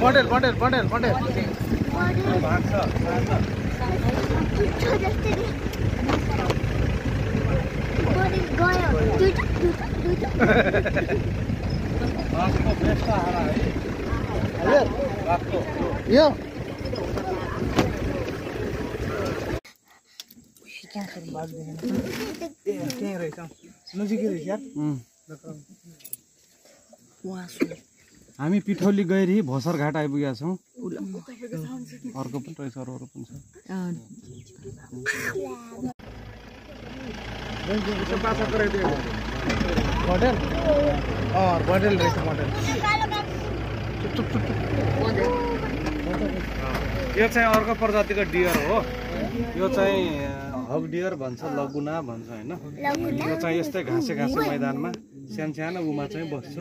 बन्डेल बन्डेल बन्डेल बन्डेल यो त्यही रहेछ नजिकै रहेछ यार हामी पिठौली गइरही भोसर घाट आइपुगेका छौँ अर्को पनि रहेछ अरू पनि छ बन्डेल बन्डेल रहेछ बन्डेल यो चाहिँ अर्को प्रजातिको डियर हो यो चाहिँ हग डियर भन्छ लगुना भन्छ हैन यो चाहिँ यस्तै घाँसे मैदानमा सानो उमा चाहिँ बस्छ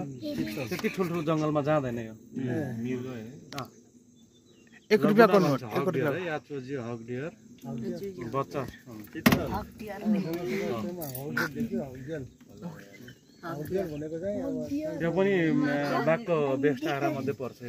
त्यति ठुल्ठुलो जङ्गलमा जाँदैन यो मिर्गो है 1 रुपैयाँको नोट 1 रुपैयाँ या चोजी हग डियर बच्चा हग डियर भनेको चाहिँ यो पनि बाघको बेस्टारा मध्ये पर्छ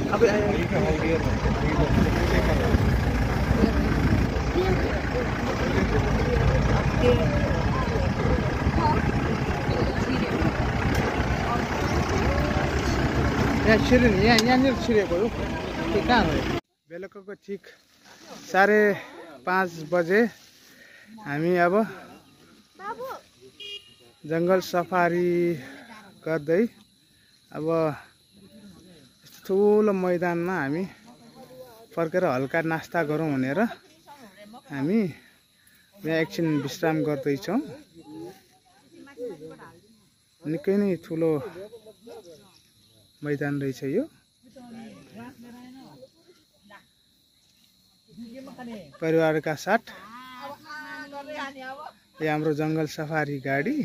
अब यहाँ छिर्यो नि यहाँनिर छिरेको हो कहाँ हो बेलुकाको ठिक 5:30 बजे हामी अब जङ्गल सफारी गर्दै अब ठुलो मैदानमा हामी फर्केर हल्का नास्ता गरौँ भनेर हामी यहाँ एकछिन विश्राम गर्दैछौँ निकै नै ठुलो मैदान रहेछ यो परिवारका साथ यो हाम्रो जङ्गल सफारी गाडी